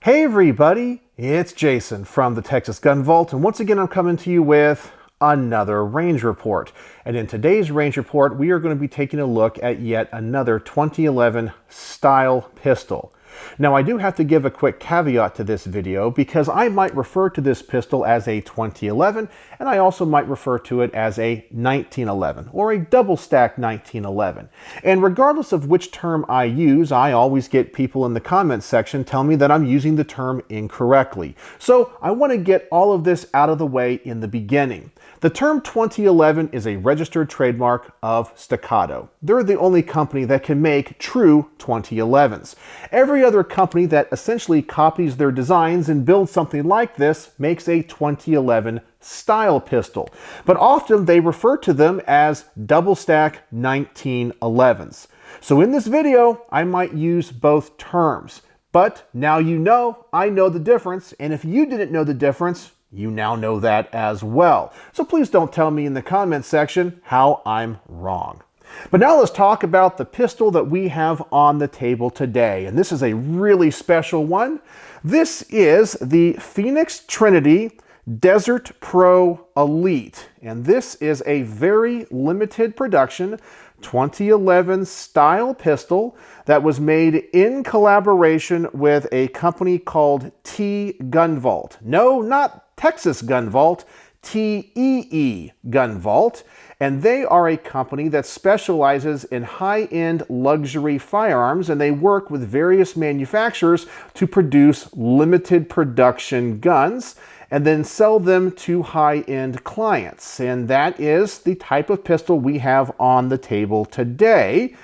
Hey everybody, it's Jason from the Texas Gun Vault, and once again I'm coming to you with another range report. And in today's range report, we are going to be taking a look at yet another 2011 style pistol. Now I do have to give a quick caveat to this video because I might refer to this pistol as a 2011 and I also might refer to it as a 1911 or a double stack 1911. And regardless of which term I use, I always get people in the comments section tell me that I'm using the term incorrectly. So I want to get all of this out of the way in the beginning. The term 2011 is a registered trademark of Staccato. They're the only company that can make true 2011s. Every other company that essentially copies their designs and builds something like this makes a 2011 style pistol. But often they refer to them as double stack 1911s. So in this video, I might use both terms. But now you know, I know the difference. And if you didn't know the difference, you now know that as well. So please don't tell me in the comments section how I'm wrong. But now let's talk about the pistol that we have on the table today. And this is a really special one. This is the Phoenix Trinity Desert Pro Elite. And this is a very limited production 2011 style pistol that was made in collaboration with a company called T Gun Vault. No, not Texas Gun Vault, TEE Gun Vault. And they are a company that specializes in high-end luxury firearms, and they work with various manufacturers to produce limited production guns and then sell them to high-end clients. And that is the type of pistol we have on the table today.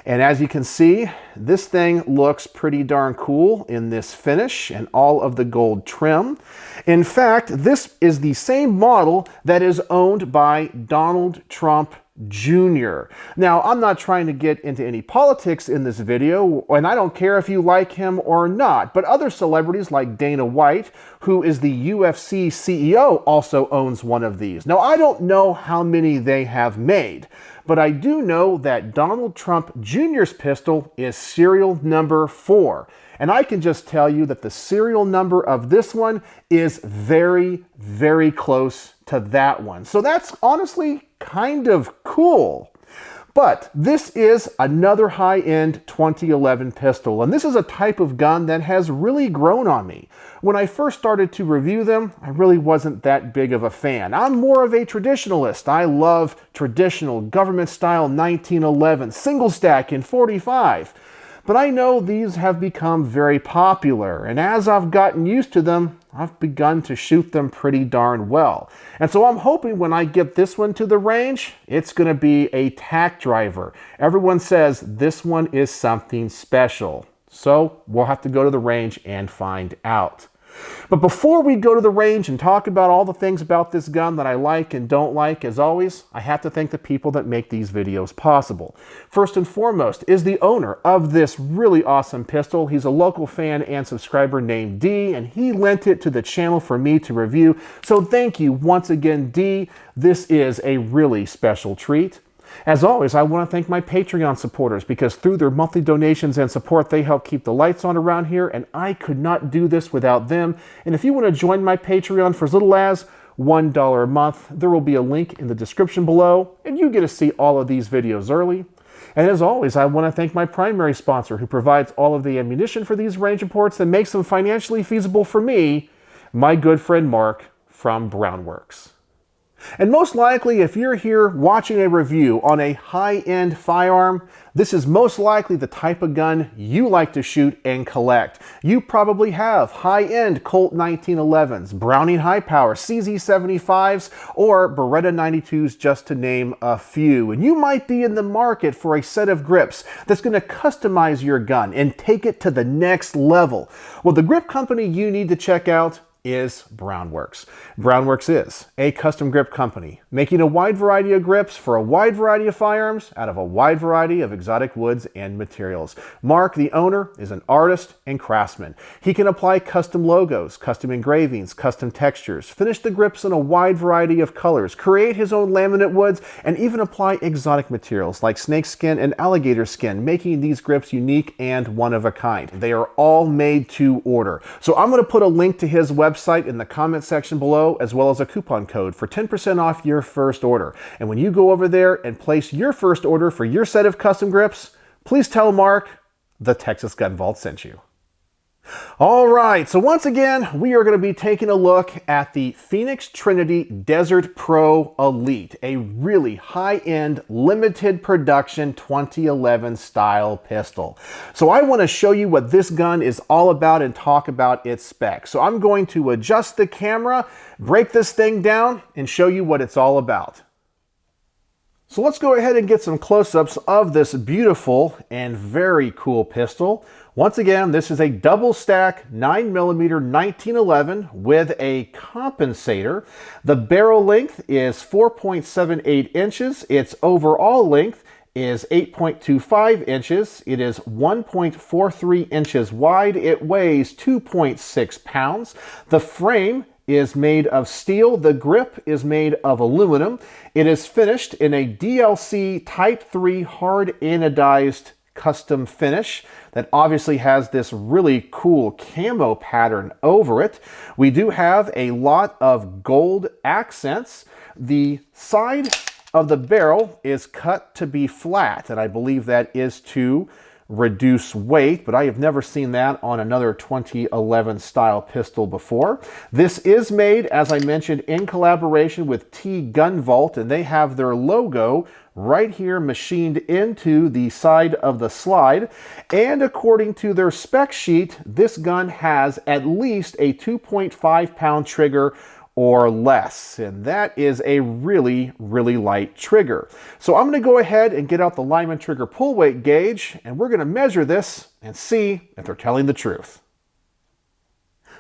And as you can see, this thing looks pretty darn cool in this finish and all of the gold trim. In fact, this is the same model that is owned by Donald Trump Jr. Now, I'm not trying to get into any politics in this video, and I don't care if you like him or not, but other celebrities like Dana White, who is the UFC CEO, also owns one of these. Now, I don't know how many they have made, but I do know that Donald Trump Jr.'s pistol is serial number 4. And I can just tell you that the serial number of this one is very, very close to that one. So that's honestly kind of cool. But this is another high-end 2011 pistol, and this is a type of gun that has really grown on me. When I first started to review them, I really wasn't that big of a fan. I'm more of a traditionalist. I love traditional government-style 1911, single stack in 45. But I know these have become very popular, and as I've gotten used to them, I've begun to shoot them pretty darn well. And so I'm hoping when I get this one to the range, it's going to be a tack driver. Everyone says this one is something special. So we'll have to go to the range and find out. But before we go to the range and talk about all the things about this gun that I like and don't like, as always, I have to thank the people that make these videos possible. First and foremost is the owner of this really awesome pistol. He's a local fan and subscriber named D, and he lent it to the channel for me to review. So thank you once again, D. This is a really special treat. As always, I want to thank my Patreon supporters because through their monthly donations and support, they help keep the lights on around here, and I could not do this without them. And if you want to join my Patreon for as little as $1 a month, there will be a link in the description below, and you get to see all of these videos early. And as always, I want to thank my primary sponsor who provides all of the ammunition for these range reports and makes them financially feasible for me, my good friend Mark from Brownworks. And most likely, if you're here watching a review on a high-end firearm, this is most likely the type of gun you like to shoot and collect. You probably have high-end Colt 1911s, Browning High Power, CZ75s, or Beretta 92s, just to name a few. And you might be in the market for a set of grips that's going to customize your gun and take it to the next level. Well, the grip company you need to check out is Brownworks. Brownworks is a custom grip company, making a wide variety of grips for a wide variety of firearms out of a wide variety of exotic woods and materials. Mark, the owner, is an artist and craftsman. He can apply custom logos, custom engravings, custom textures, finish the grips in a wide variety of colors, create his own laminate woods, and even apply exotic materials like snakeskin and alligator skin, making these grips unique and one of a kind. They are all made to order. So I'm going to put a link to his website in the comment section below, as well as a coupon code for 10% off your first order. And when you go over there and place your first order for your set of custom grips, please tell Mark the Texas Gun Vault sent you. All right, so once again, we are going to be taking a look at the Phoenix Trinity Desert Pro Elite, a really high-end, limited production 2011 style pistol. So I want to show you what this gun is all about and talk about its specs. So I'm going to adjust the camera, break this thing down, and show you what it's all about. So let's go ahead and get some close-ups of this beautiful and very cool pistol. Once again, this is a double stack 9mm 1911 with a compensator. The barrel length is 4.78 inches. Its overall length is 8.25 inches. It is 1.43 inches wide. It weighs 2.6 pounds. The frame is made of steel. The grip is made of aluminum. It is finished in a DLC Type 3 hard anodized custom finish that obviously has this really cool camo pattern over it. We do have a lot of gold accents. The side of the barrel is cut to be flat, and I believe that is to reduce weight, but I have never seen that on another 2011 style pistol before. This is made, as I mentioned, in collaboration with Gun Vault, and they have their logo right here machined into the side of the slide. And according to their spec sheet, this gun has at least a 2.5 pound trigger or less, and that is a really, really light trigger. So I'm going to go ahead and get out the Lyman trigger pull weight gauge, and we're going to measure this and see if they're telling the truth.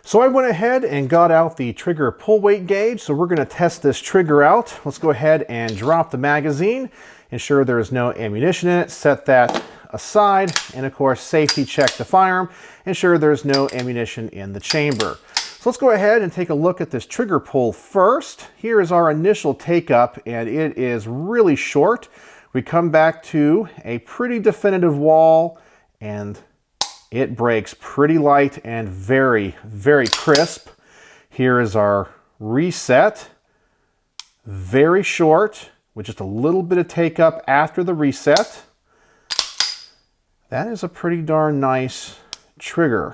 So I went ahead and got out the trigger pull weight gauge, so we're going to test this trigger out. Let's go ahead and drop the magazine, ensure there is no ammunition in it, set that aside, and of course safety check the firearm, ensure there's no ammunition in the chamber. So let's go ahead and take a look at this trigger pull first. Here is our initial take up, and it is really short. We come back to a pretty definitive wall, and it breaks pretty light and very, very crisp. Here is our reset. Very short, with just a little bit of take up after the reset. That is a pretty darn nice trigger.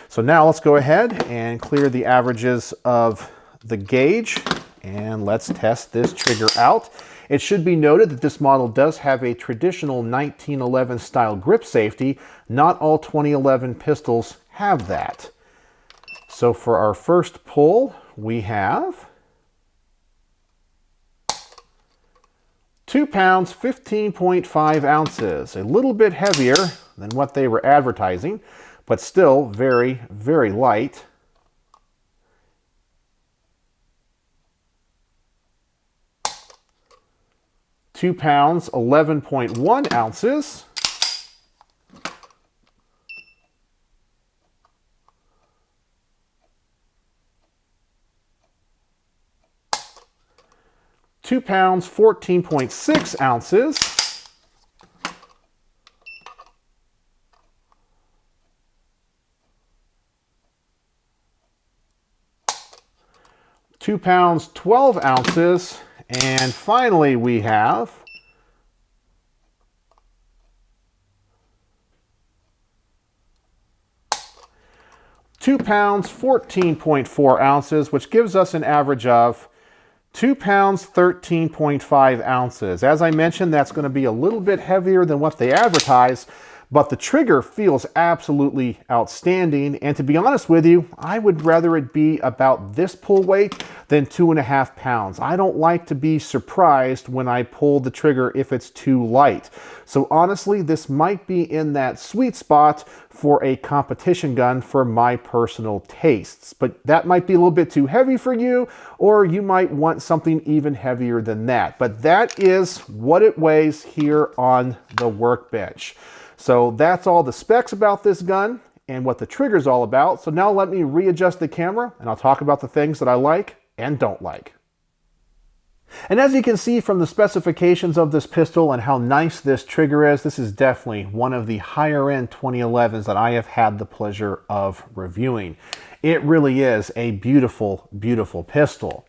So now let's go ahead and clear the averages of the gauge, and let's test this trigger out. It should be noted that this model does have a traditional 1911 style grip safety. Not all 2011 pistols have that. So for our first pull, we have 2 pounds, 15.5 ounces. A little bit heavier than what they were advertising, but still very, very light. £2, 11.1 ounces. £2, 14.6 ounces. £2, 12 ounces. And finally we have £2, 14.4 ounces, which gives us an average of £2, 13.5 ounces. As I mentioned, that's going to be a little bit heavier than what they advertise, but the trigger feels absolutely outstanding. And to be honest with you, I would rather it be about this pull weight than 2.5 pounds. I don't like to be surprised when I pull the trigger if it's too light. So honestly, this might be in that sweet spot for a competition gun for my personal tastes. But that might be a little bit too heavy for you, or you might want something even heavier than that. But that is what it weighs here on the workbench. So that's all the specs about this gun and what the trigger's all about. So now let me readjust the camera and I'll talk about the things that I like and don't like. And as you can see from the specifications of this pistol and how nice this trigger is, this is definitely one of the higher end 2011s that I have had the pleasure of reviewing. It really is a beautiful, beautiful pistol.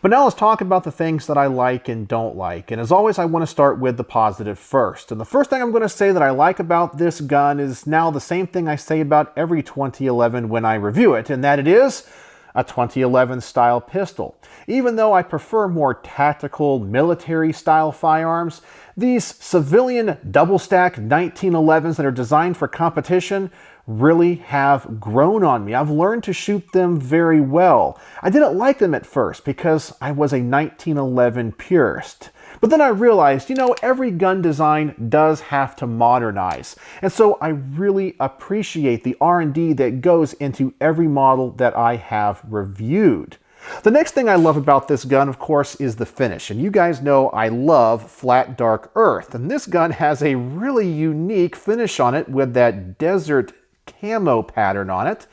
But now let's talk about the things that I like and don't like. And as always, I want to start with the positive first. And the first thing I'm going to say that I like about this gun is now the same thing I say about every 2011 when I review it, and that it is a 2011 style pistol. Even though I prefer more tactical military style firearms, these civilian double stack 1911s that are designed for competition really have grown on me. I've learned to shoot them very well. I didn't like them at first because I was a 1911 purist. But then I realized, every gun design does have to modernize. And so I really appreciate the R&D that goes into every model that I have reviewed. The next thing I love about this gun, of course, is the finish. And you guys know I love flat dark earth. And this gun has a really unique finish on it with that desert camo pattern on it.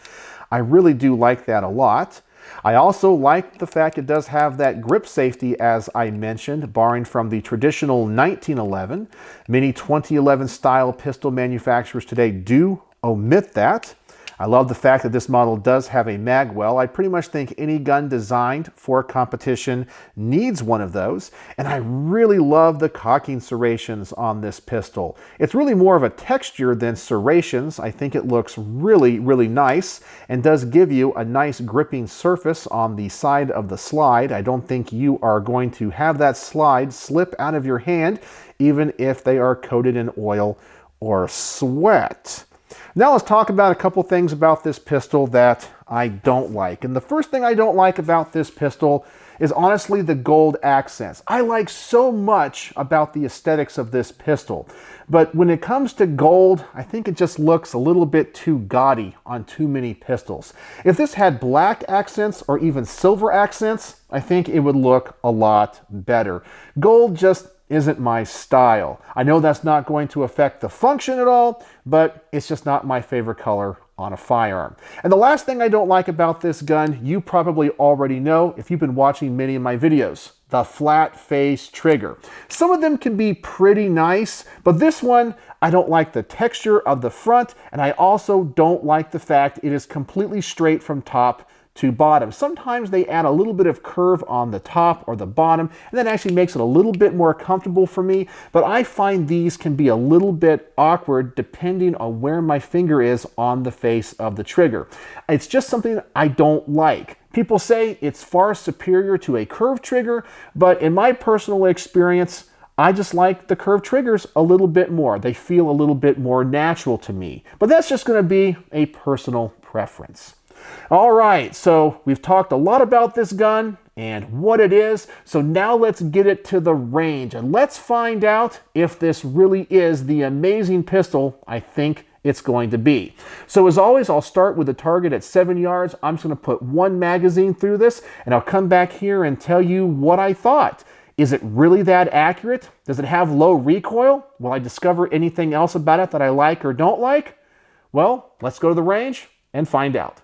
I really do like that a lot. I also like the fact it does have that grip safety, as I mentioned, barring from the traditional 1911. Many 2011 style pistol manufacturers today do omit that. I love the fact that this model does have a mag well. I pretty much think any gun designed for competition needs one of those. And I really love the cocking serrations on this pistol. It's really more of a texture than serrations. I think it looks really, really nice and does give you a nice gripping surface on the side of the slide. I don't think you are going to have that slide slip out of your hand, even if they are coated in oil or sweat. Now let's talk about a couple things about this pistol that I don't like. And the first thing I don't like about this pistol is honestly the gold accents. I like so much about the aesthetics of this pistol, but when it comes to gold, I think it just looks a little bit too gaudy on too many pistols. If this had black accents or even silver accents, I think it would look a lot better. Gold just isn't my style. I know that's not going to affect the function at all, but it's just not my favorite color on a firearm. And the last thing I don't like about this gun, you probably already know if you've been watching many of my videos, the flat face trigger. Some of them can be pretty nice, but this one, I don't like the texture of the front, and I also don't like the fact it is completely straight from top to bottom. Sometimes they add a little bit of curve on the top or the bottom, and that actually makes it a little bit more comfortable for me, but I find these can be a little bit awkward depending on where my finger is on the face of the trigger. It's just something I don't like. People say it's far superior to a curved trigger, but in my personal experience, I just like the curved triggers a little bit more. They feel a little bit more natural to me, but that's just going to be a personal preference. All right, so we've talked a lot about this gun and what it is. So now let's get it to the range and let's find out if this really is the amazing pistol I think it's going to be. So as always, I'll start with the target at 7 yards. I'm just going to put one magazine through this and I'll come back here and tell you what I thought. Is it really that accurate? Does it have low recoil? Will I discover anything else about it that I like or don't like? Well, let's go to the range and find out.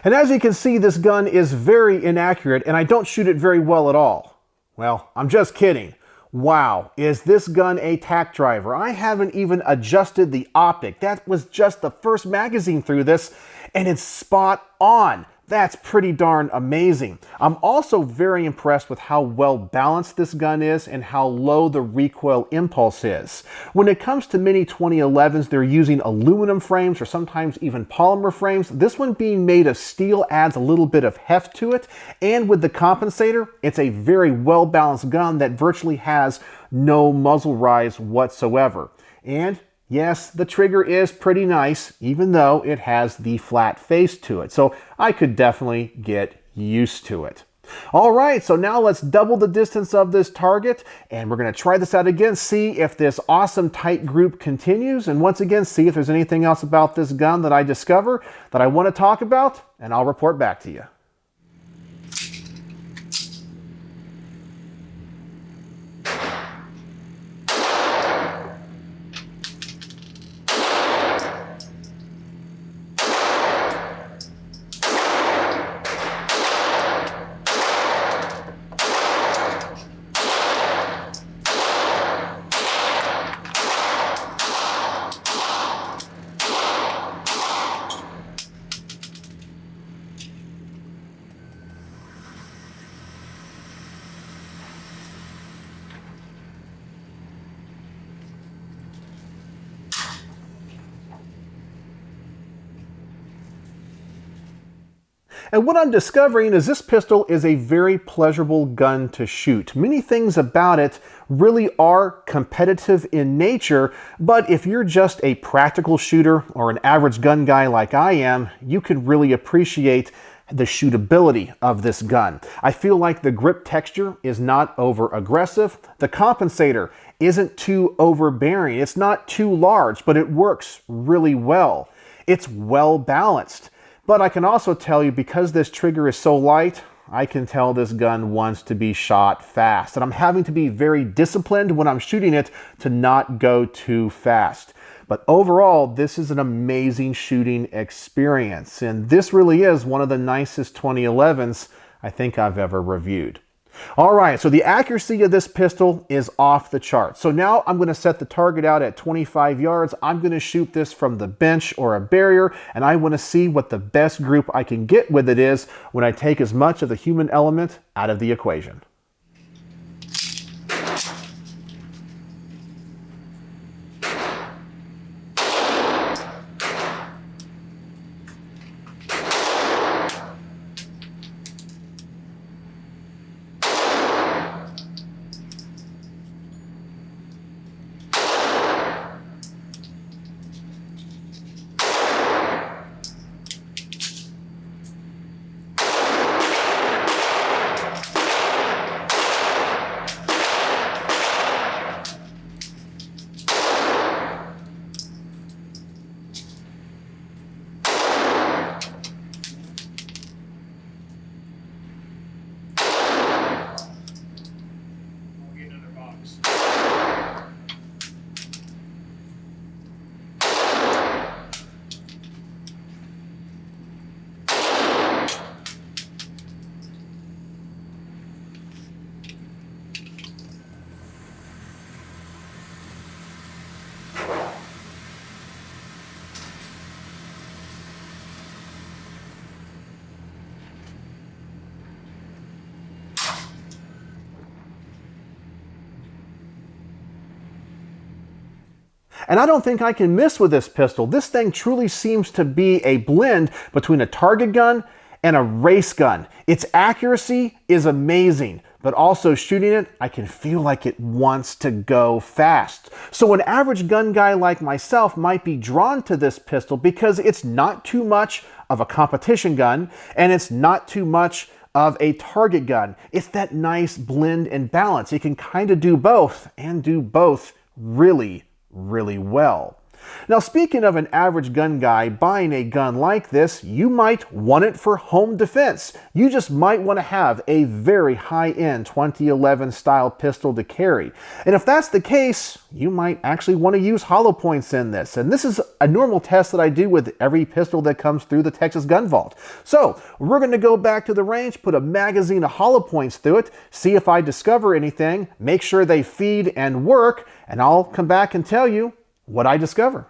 And as you can see, this gun is very inaccurate and I don't shoot it very well at all. Well, I'm just kidding. Wow, is this gun a tack driver? I haven't even adjusted the optic. That was just the first magazine through this and it's spot on. That's pretty darn amazing. I'm also very impressed with how well balanced this gun is and how low the recoil impulse is. When it comes to many 2011s, they're using aluminum frames or sometimes even polymer frames. This one being made of steel adds a little bit of heft to it, and with the compensator, it's a very well balanced gun that virtually has no muzzle rise whatsoever. And yes, the trigger is pretty nice, even though it has the flat face to it. So I could definitely get used to it. All right, so now let's double the distance of this target, and we're going to try this out again, see if this awesome tight group continues, and once again, see if there's anything else about this gun that I discover that I want to talk about, and I'll report back to you. And what I'm discovering is this pistol is a very pleasurable gun to shoot. Many things about it really are competitive in nature, but if you're just a practical shooter or an average gun guy like I am, you can really appreciate the shootability of this gun. I feel like the grip texture is not over aggressive. The compensator isn't too overbearing. It's not too large, but it works really well. It's well balanced. But I can also tell you, because this trigger is so light, I can tell this gun wants to be shot fast. And I'm having to be very disciplined when I'm shooting it to not go too fast. But overall, this is an amazing shooting experience. And this really is one of the nicest 2011s I think I've ever reviewed. All right, so the accuracy of this pistol is off the chart. So now I'm going to set the target out at 25 yards. I'm going to shoot this from the bench or a barrier, and I want to see what the best group I can get with it is when I take as much of the human element out of the equation. And I don't think I can miss with this pistol. This thing truly seems to be a blend between a target gun and a race gun. Its accuracy is amazing, but also shooting it, I can feel like it wants to go fast. So an average gun guy like myself might be drawn to this pistol because it's not too much of a competition gun and it's not too much of a target gun. It's that nice blend and balance. It can kind of do both and do both really well. Now, speaking of an average gun guy buying a gun like this, you might want it for home defense. You just might want to have a very high-end 2011 style pistol to carry. And if that's the case, you might actually want to use hollow points in this. And this is a normal test that I do with every pistol that comes through the Texas Gun Vault. So we're going to go back to the range, put a magazine of hollow points through it, see if I discover anything, make sure they feed and work, and I'll come back and tell you what I discover.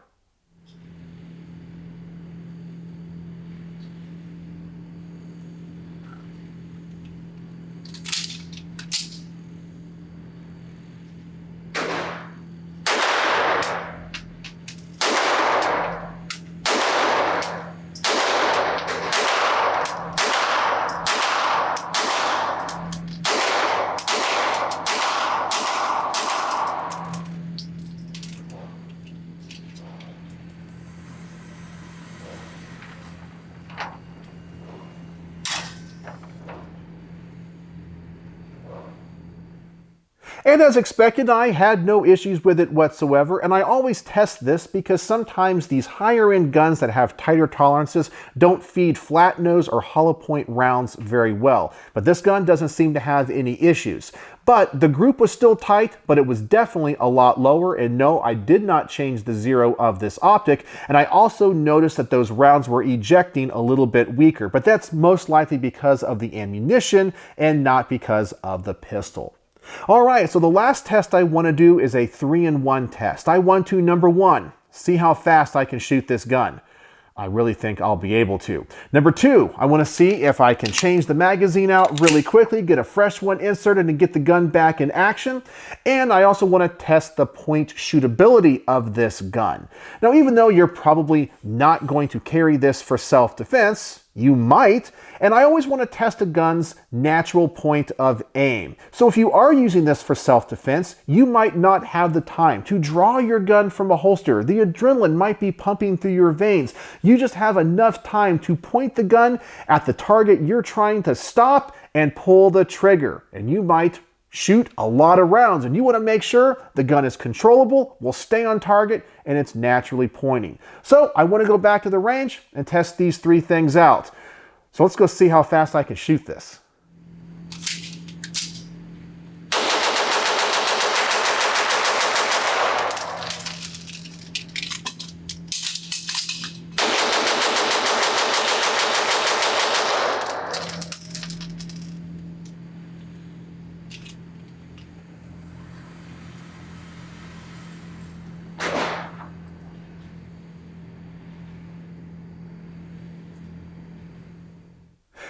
And as expected, I had no issues with it whatsoever, and I always test this because sometimes these higher end guns that have tighter tolerances don't feed flat nose or hollow point rounds very well. But this gun doesn't seem to have any issues. But the group was still tight, but it was definitely a lot lower, and no, I did not change the zero of this optic, and I also noticed that those rounds were ejecting a little bit weaker, but that's most likely because of the ammunition and not because of the pistol. All right, so the last test I want to do is a 3-in-1 test. I want to, number one, see how fast I can shoot this gun. I really think I'll be able to. Number two, I want to see if I can change the magazine out really quickly, get a fresh one inserted, and get the gun back in action. And I also want to test the point shootability of this gun. Now, even though you're probably not going to carry this for self-defense, you might, and I always want to test a gun's natural point of aim. So if you are using this for self-defense, you might not have the time to draw your gun from a holster. The adrenaline might be pumping through your veins. You just have enough time to point the gun at the target you're trying to stop and pull the trigger. And you might shoot a lot of rounds, and you want to make sure the gun is controllable, will stay on target, and it's naturally pointing. So I want to go back to the range and test these three things out. So let's go see how fast I can shoot this.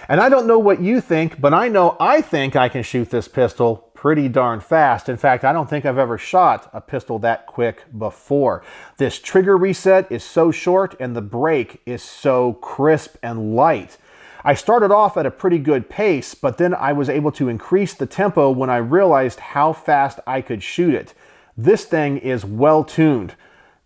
And I don't know what you think, but I think I can shoot this pistol pretty darn fast. In fact, I don't think I've ever shot a pistol that quick before. This trigger reset is so short and the break is so crisp and light. I started off at a pretty good pace, but then I was able to increase the tempo when I realized how fast I could shoot it. This thing is well tuned.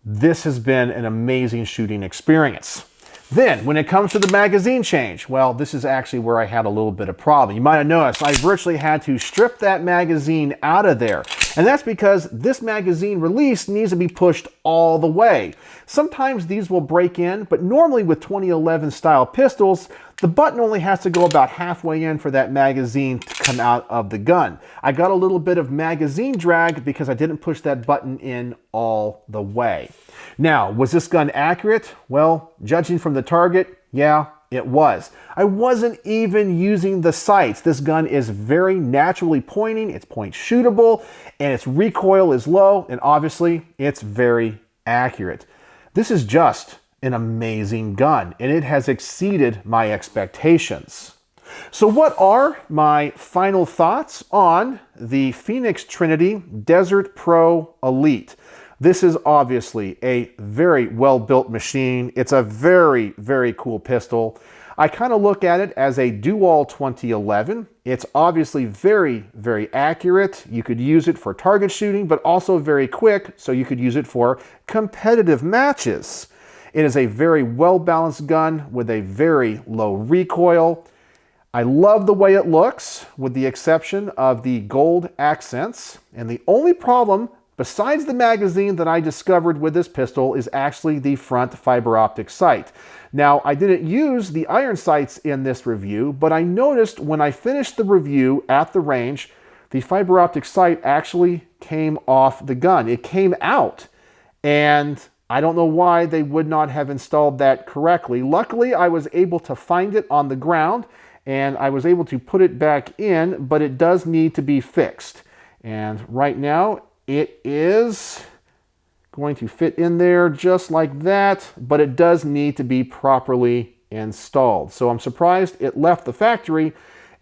This has been an amazing shooting experience. Then, when it comes to the magazine change, well, this is actually where I had a little bit of problem. You might have noticed I virtually had to strip that magazine out of there. And that's because this magazine release needs to be pushed all the way. Sometimes these will break in, but normally with 2011 style pistols, the button only has to go about halfway in for that magazine to come out of the gun. I got a little bit of magazine drag because I didn't push that button in all the way. Now, was this gun accurate? Well, judging from the target, yeah, it was. I wasn't even using the sights. This gun is very naturally pointing, it's point shootable, and its recoil is low, and obviously, it's very accurate. This is just an amazing gun, and it has exceeded my expectations. So what are my final thoughts on the Phoenix Trinity Desert Pro Elite? This is obviously a very well-built machine. It's a very, very cool pistol. I kind of look at it as a Dual 2011. It's obviously very, very accurate. You could use it for target shooting, but also very quick, so you could use it for competitive matches. It is a very well-balanced gun with a very low recoil. I love the way it looks, with the exception of the gold accents. And the only problem besides the magazine that I discovered with this pistol is actually the front fiber optic sight. Now, I didn't use the iron sights in this review, but I noticed when I finished the review at the range, the fiber optic sight actually came off the gun. It came out, and I don't know why they would not have installed that correctly. Luckily, I was able to find it on the ground, and I was able to put it back in, but it does need to be fixed. And right now, it is going to fit in there just like that, but it does need to be properly installed. So I'm surprised it left the factory,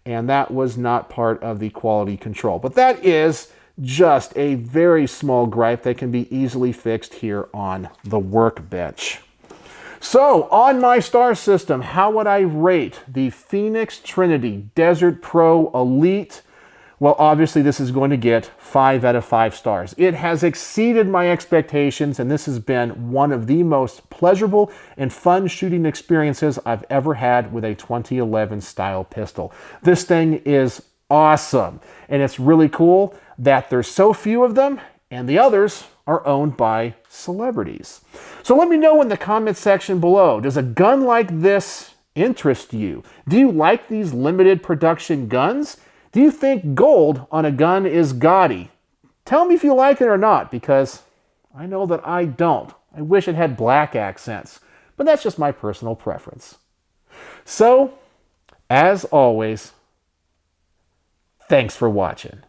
and that was not part of the quality control. But that is just a very small gripe that can be easily fixed here on the workbench. So on my star system, how would I rate the Phoenix Trinity Desert Pro Elite? Well, obviously this is going to get 5 out of 5 stars. It has exceeded my expectations, and this has been one of the most pleasurable and fun shooting experiences I've ever had with a 2011 style pistol. This thing is awesome. And it's really cool that there's so few of them and the others are owned by celebrities. So let me know in the comment section below, does a gun like this interest you? Do you like these limited production guns? Do you think gold on a gun is gaudy? Tell me if you like it or not, because I know that I don't. I wish it had black accents, but that's just my personal preference. So, as always, thanks for watching.